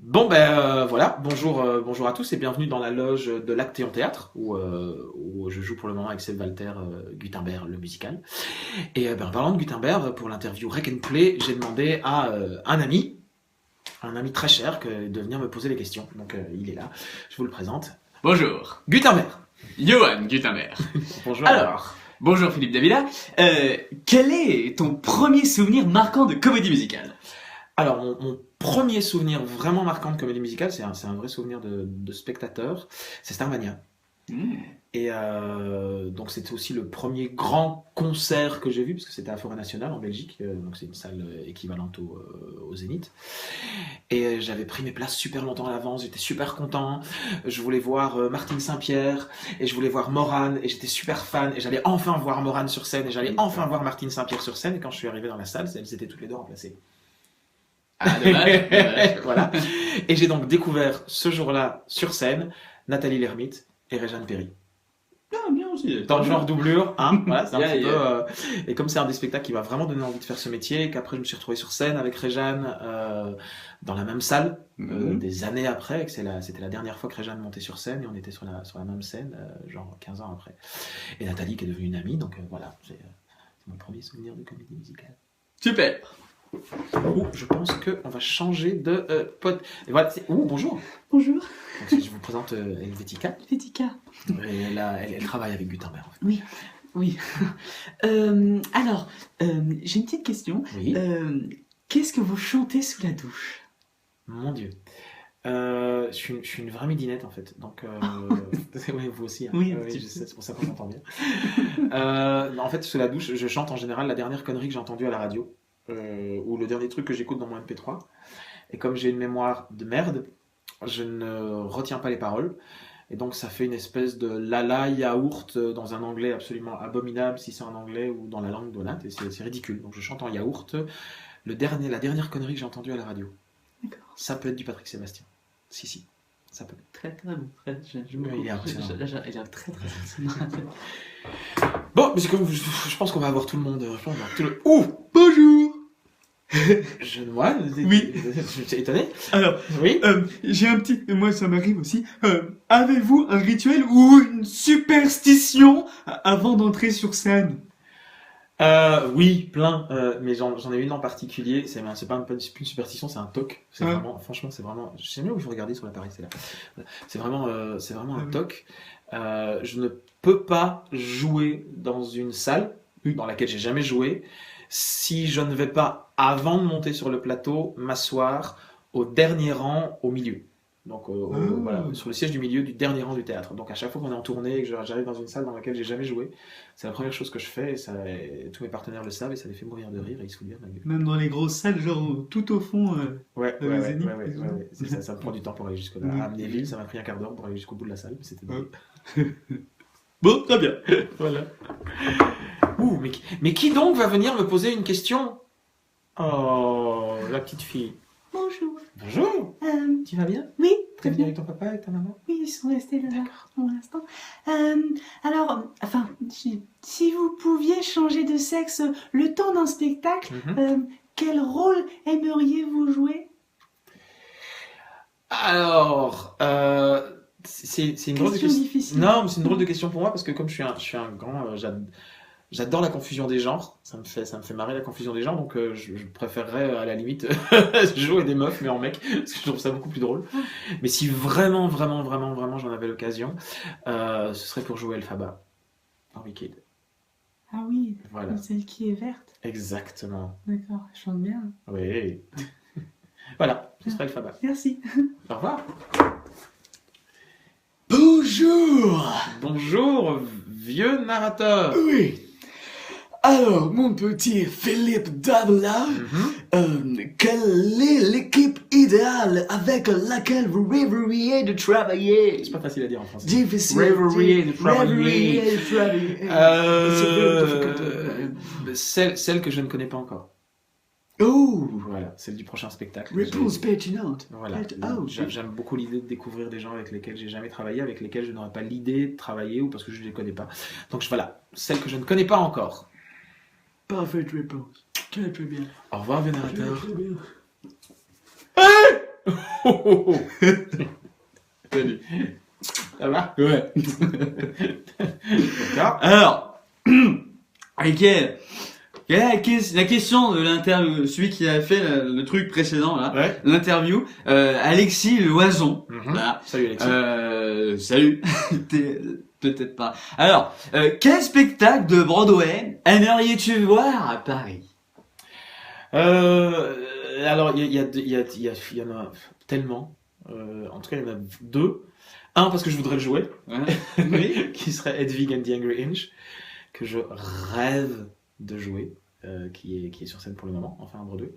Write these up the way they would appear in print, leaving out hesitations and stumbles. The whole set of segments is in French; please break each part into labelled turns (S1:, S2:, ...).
S1: Voilà, bonjour à tous et bienvenue dans la loge de l'Actéon Théâtre où je joue pour le moment avec Seb Walter Gutenberg le musical. En parlant de Gutenberg, pour l'interview Rec and Play, j'ai demandé à un ami très cher de venir me poser des questions. Donc il est là, je vous le présente.
S2: Bonjour,
S1: Gutenberg.
S2: Johan Gutenberg.
S1: Bonjour.
S2: Alors, bonjour Philippe Davila. Quel est ton premier souvenir marquant de comédie musicale?
S1: Alors, mon premier souvenir vraiment marquant de comédie musicale, c'est un vrai souvenir de spectateur, c'est Starmania. Donc c'était aussi le premier grand concert que j'ai vu, parce que c'était à Forêt Nationale en Belgique, donc c'est une salle équivalente au Zénith. J'avais pris mes places super longtemps à l'avance, j'étais super content, je voulais voir Martine Saint-Pierre, et je voulais voir Morane, et j'étais super fan, et j'allais enfin voir Morane sur scène, et j'allais enfin voir Martine Saint-Pierre sur scène, et quand je suis arrivé dans la salle, elles étaient toutes les deux remplacées.
S2: Ah, dommage.
S1: Voilà. Et j'ai donc découvert ce jour-là sur scène Nathalie Lermite et Réjeanne Perry.
S2: Ah, bien aussi.
S1: Dans le genre doublure, hein, voilà, c'est un
S2: Yeah,
S1: petit
S2: yeah.
S1: peu. Et comme c'est un des spectacles qui m'a vraiment donné envie de faire ce métier, qu'après je me suis retrouvé sur scène avec Réjeanne dans la même salle des années après, et que c'était la dernière fois que Réjeanne montait sur scène et on était sur la même scène, genre 15 ans après. Et Nathalie qui est devenue une amie, donc voilà, c'est mon premier souvenir de comédie musicale.
S2: Super.
S1: Je pense qu'on va changer de pote. Et voilà, bonjour.
S3: Bonjour,
S1: Donc, je vous présente Helvetica.
S3: Fética.
S1: Et elle travaille avec Gutenberg. En fait.
S3: Oui, oui. J'ai une petite question.
S1: Oui.
S3: Qu'est-ce que vous chantez sous la douche?
S1: Mon Dieu. Je suis une vraie midinette en fait. Donc, ouais, vous aussi. Hein.
S3: Oui,
S1: je sais, c'est pour ça qu'on s'entend bien. En fait, sous la douche, je chante en général la dernière connerie que j'ai entendue à la radio. Ou le dernier truc que j'écoute dans mon MP3. Et comme j'ai une mémoire de merde, je ne retiens pas les paroles. Et donc ça fait une espèce de lala yaourt dans un anglais absolument abominable si c'est en anglais ou dans la langue d'Onat. Et c'est ridicule. Donc je chante en yaourt. La dernière connerie que j'ai entendue à la radio.
S3: D'accord.
S1: Ça peut être du Patrick Sébastien. Si, ça peut.
S3: Très très bon.
S1: Il est impressionnant.
S3: Il est très très impressionnant.
S1: Bon, mais je pense qu'on va avoir tout le monde. Ouh, bonjour. Jeune moine.
S2: Oui.
S1: T'es étonné?
S2: Alors,
S1: Oui.
S2: j'ai un petit... Moi, ça m'arrive aussi. Avez-vous un rituel ou une superstition avant d'entrer sur scène?
S1: Oui, plein. Mais j'en ai une en particulier. C'est pas une superstition, c'est un toc. C'est vraiment, franchement, c'est vraiment. Je sais même où il faut regarder sur l'appareil. C'est là. C'est vraiment un toc. Je ne peux pas jouer dans une salle dans laquelle j'ai jamais joué si je ne vais pas, avant de monter sur le plateau, m'asseoir au dernier rang au milieu. Donc voilà, sur le siège du milieu du dernier rang du théâtre. Donc à chaque fois qu'on est en tournée et que j'arrive dans une salle dans laquelle j'ai jamais joué, c'est la première chose que je fais et tous mes partenaires le savent et ça les fait mourir de rire et ils se foutent bien de ma gueule.
S2: Même dans les grosses salles, genre tout au fond.
S1: Ouais,
S2: le Zénith,
S1: c'est ça, ça me prend du temps pour aller jusque là. À Amnéville, ça m'a pris un quart d'heure pour aller jusqu'au bout de la salle, mais c'était drôle.
S2: Bon, très bien.
S1: Voilà. Ouh, mais qui donc va venir me poser une question? Oh, la petite fille.
S3: Bonjour.
S1: Bonjour. Tu vas bien?
S3: Oui,
S1: T'es
S3: très
S1: venu
S3: bien.
S1: avec ton papa, avec ta maman?
S3: Oui, ils sont restés là pour l'instant. Si vous pouviez changer de sexe le temps d'un spectacle, quel rôle aimeriez-vous jouer?
S1: Alors, c'est une drôle de
S3: Question
S1: question.
S3: difficile.
S1: Non, mais c'est une drôle de question pour moi parce que comme je suis un grand, j'adore la confusion des genres. Ça me fait marrer la confusion des genres, donc je préférerais à la limite jouer des meufs mais en mec parce que je trouve ça beaucoup plus drôle. Mais si vraiment j'en avais l'occasion, ce serait pour jouer Elphaba dans Wicked.
S3: Ah oui,
S1: Voilà.
S3: celle qui est verte.
S1: Exactement.
S3: D'accord, elle chante bien.
S1: Oui. Voilà, ce serait Elphaba.
S3: Merci.
S1: Au revoir.
S2: Bonjour.
S1: Bonjour, vieux narrateur.
S2: Oui. Alors, mon petit Philippe Davila, quelle est l'équipe idéale avec laquelle vous rêveriez de travailler?
S1: C'est pas facile à dire en français.
S2: Difficile.
S1: Rêveriez de travailler.
S2: Rêveriez de travailler.
S1: Celle que je ne connais pas encore.
S2: Oh,
S1: Voilà, celle du prochain spectacle.
S2: réponse pertinente.
S1: Voilà.
S2: Oh,
S1: J'aime beaucoup l'idée de découvrir des gens avec lesquels j'ai jamais travaillé, avec lesquels je n'aurais pas l'idée de travailler ou parce que je ne les connais pas. Donc voilà, celle que je ne connais pas encore.
S2: parfaite réponse. Très très bien.
S1: Au revoir, vieux narrateur.
S2: Très bien. Salut.
S1: Ça va?
S2: Ouais.
S1: D'accord.
S2: Alors, ok. La question de l'interview, celui qui a fait le truc précédent là,
S1: Ouais.
S2: l'interview, Alexis Loison. Voilà.
S1: Salut Alexis.
S2: Salut. Peut-être pas. Alors, quel spectacle de Broadway aimeriez-tu voir à Paris?
S1: Alors, il y en a tellement. En tout cas, il y en a deux. Un, parce que je voudrais le jouer,
S2: Oui.
S1: qui serait Hedwig and the Angry Inch, que je rêve de jouer, qui est sur scène pour le moment, enfin un Broadway.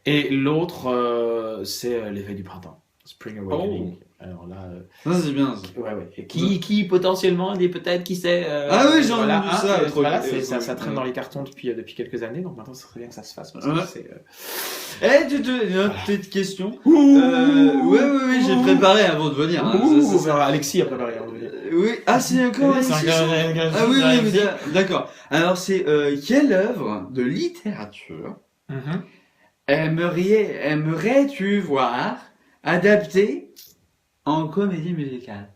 S1: Et l'autre, c'est L'éveil du printemps, Spring Awakening. Alors là,
S2: Ça c'est bien. Ça.
S1: ouais. Et qui potentiellement, peut-être, qui sait.
S2: Ah oui, j'ai entendu ça.
S1: Voilà, ça traîne dans les cartons depuis quelques années, donc maintenant, ça serait bien que ça se fasse. Parce que c'est,
S2: Une petite question. Oui, j'ai préparé avant de venir. Hein.
S1: Alexis a préparé avant de venir.
S2: Oui, c'est encore
S1: C'est un gars-
S2: Ah oui, d'accord. Alors c'est quelle œuvre de littérature
S1: Mhm.
S2: aimerais-tu voir adaptée en comédie musicale?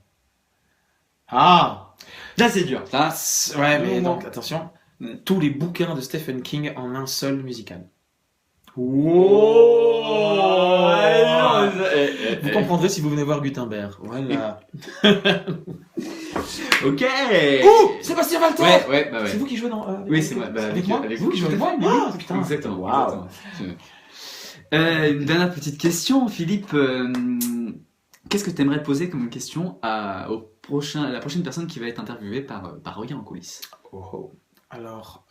S1: Ah!
S2: Là c'est dur. Ça.
S1: Ouais, mais
S2: Non.
S1: donc, attention.
S2: Mm.
S1: Tous les bouquins de Stephen King en un seul musical. Vous comprendrez si vous venez voir Gutenberg. Voilà.
S2: Ok.
S1: Sébastien Valter!
S2: Ouais.
S1: C'est vous qui jouez dans.
S2: Oui, c'est moi.
S1: Avec moi?
S2: Avec vous qui jouez
S1: avec
S2: avec
S1: moi?
S2: moi.
S1: Ah, putain.
S2: Exactement.
S1: Waouh.
S2: Une dernière petite question, Philippe. Qu'est-ce que tu aimerais poser comme question à la prochaine personne qui va être interviewée par Regard en coulisses?
S1: Alors,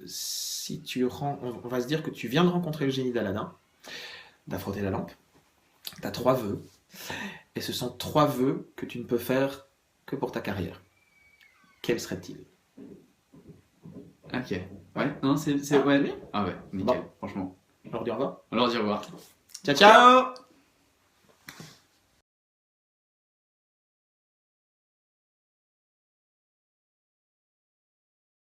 S1: si on va se dire que tu viens de rencontrer le génie d'Aladin, d'affronter la lampe, tu as 3 vœux, et ce sont 3 vœux que tu ne peux faire que pour ta carrière. Quels seraient-ils?
S2: Ok. Ouais, non, c'est ouais. Ah ouais, nickel,
S1: Bon.
S2: franchement.
S1: Je leur dis au revoir.
S2: On leur dit au revoir.
S1: Ciao, ciao!